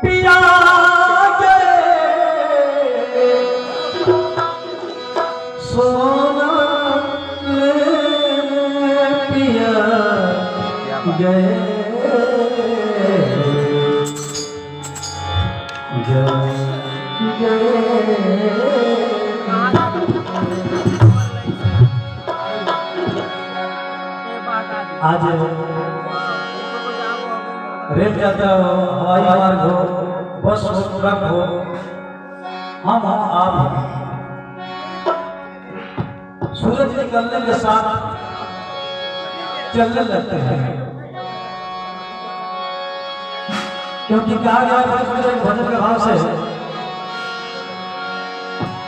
पिया सोना पिया गए आज रेल यात्रा हो, हवाई मार्ग हो, बस हो, ट्रक हो, हम आप सूरज निकलने के साथ चलने लगते हैं, क्योंकि कहा गया है भजन के भाव से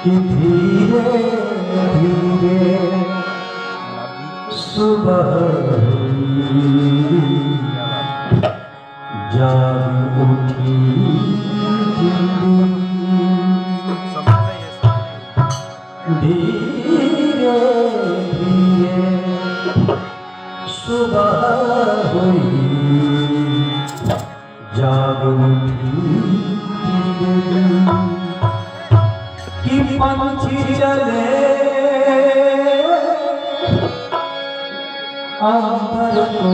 कि धीरे धीरे सुबह जाग उठी धीरे धीरे सुबह हुई जाग उठी कि पंछी चले अंबर को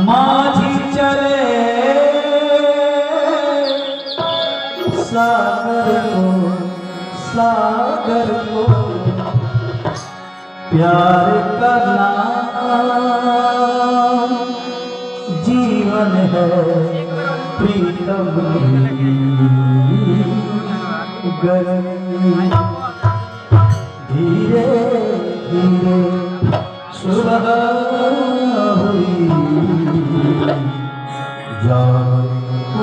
माझी चले सागर को प्यार करना जीवन है प्रीतम गई धीरे धीरे सुबह हुई जाग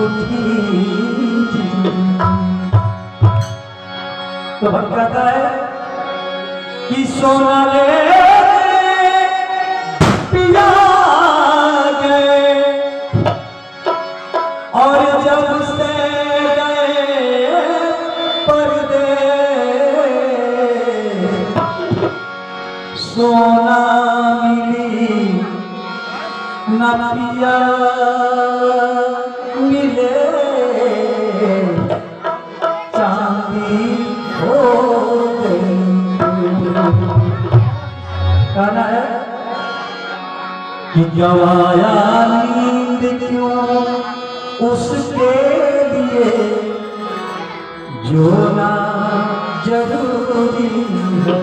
उठी। तो भक्त कहता है कि सोना ले पिया गए और जब से गए परदेस सोना मिली न पिया मिले चांदी हो गई। कहना है कि गवाया नींद क्यों उसके लिए जो ना जरूरी है।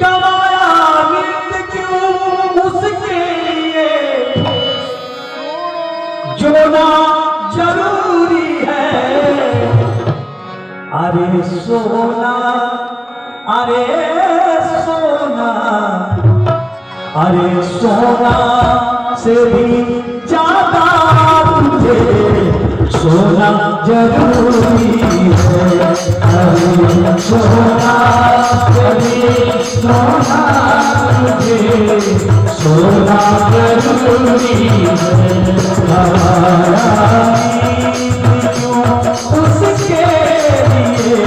गवाया नींद क्यों उसके लिए जो ना जरूरी है। अरे सोना अरे सोना अरे सोना से भी ज्यादा तुझे सोना जरूरी है। अरे सोना से भी सोना तुझे सोना जरूरी है। उसके लिए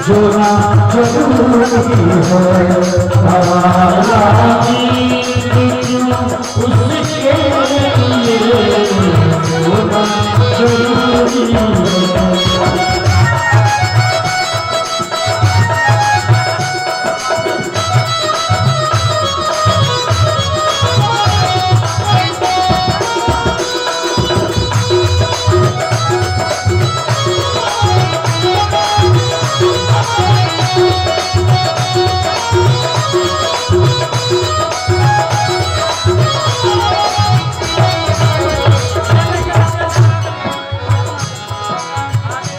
जोना जरूरी है। उसके लिए जोना जरूरी है।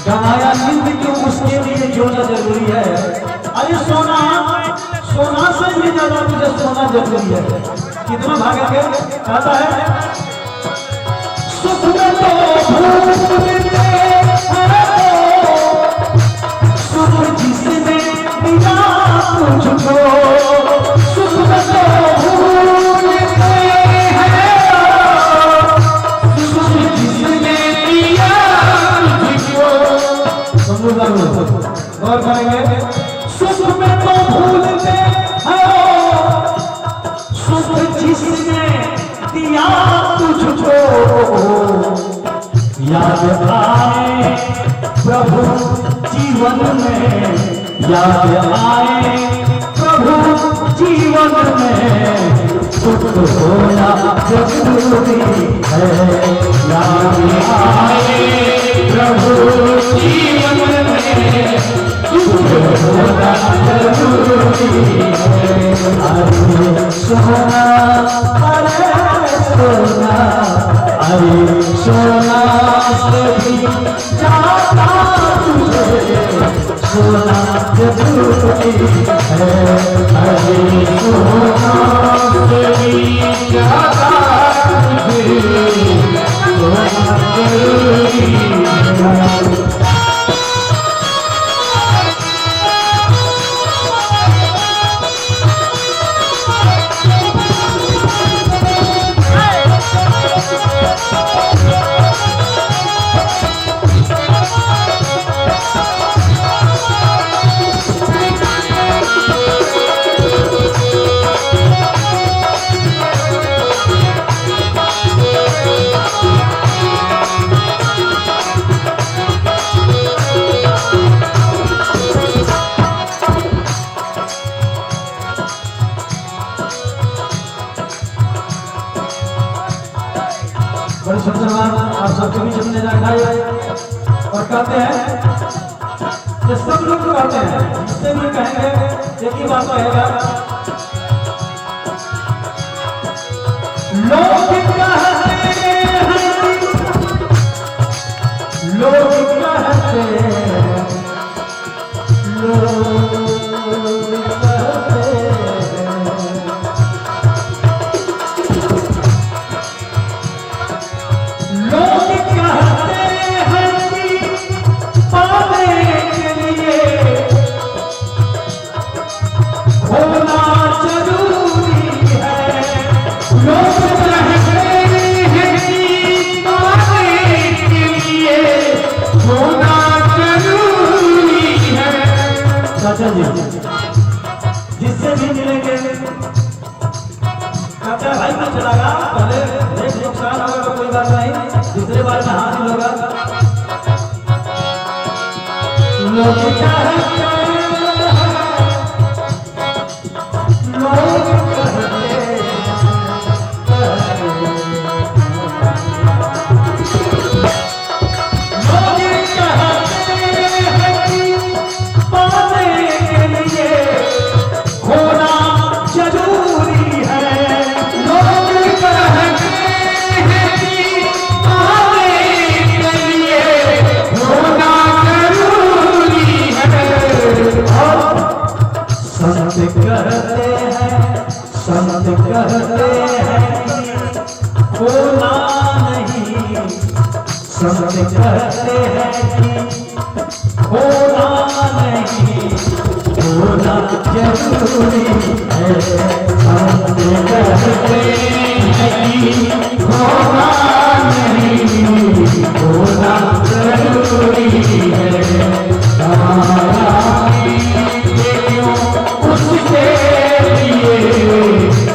गवाया नींद क्यों उसके लिए जोना जरूरी है। अरे सोना सोना से भी ज्यादा मुझे सोना जरूरी है। कितना भागेंगे कहता है सुख में तो भूलते सुख जिसने दिया तुझको सुख में तो भूलते सुख जिसने दिया तुझको। गौर करेंगे सुख में तो भूलते हैं जीवन में याद आए प्रभु जीवन में सुख होना जरूरी है। याद आए प्रभु जीवन में सुख होना जरूरी है। अरे सोना अरे सोना अरे सोना से भी ज्यादा तुझे सोना जरूरी है। अरे सोना से भी ज्यादा तुझे सोना जरूरी है। बड़ी सुंदर बात आप सबके बीच में रखाई और कहते हैं कि सब लोग कहते हैं, जिससे भी कहेंगे एक ही बात कहेगा, लोग कहते हैं, लोग कहते हैं, लोग जिससे भी मिलेंगे कहते भाई कुछ लगा पहले एक नुकसान होगा तो कोई बात नहीं, दूसरे बार में हासिल होगा। लोग कहते संत कहते हैं होना नहीं, संत कहते हैं होना नहीं, होना जरूरी है। संत कहते हैं होना नहीं, होना जरूरी है। उसके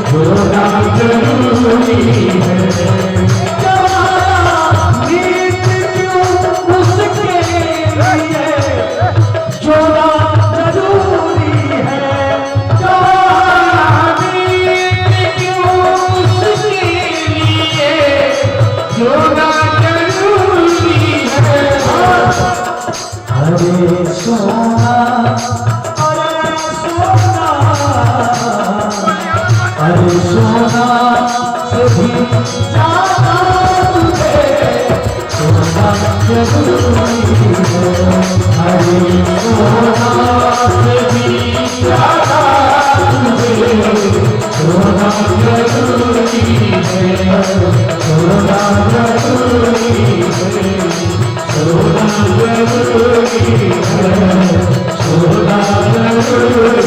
होना जरूरी है। गीत क्यों उसके लिए जोड़ा जरूरी है। गीत क्यों उसके लिए जोड़ा जरूरी है। अरे सोना अरे सोना से भी ज्यादा तुझे सोना जरूरी है। अरे सोना से भी ज्यादा तुझे सोना जरूरी है। सोना जरूरी है, सोना जरूरी है, सोना जरूरी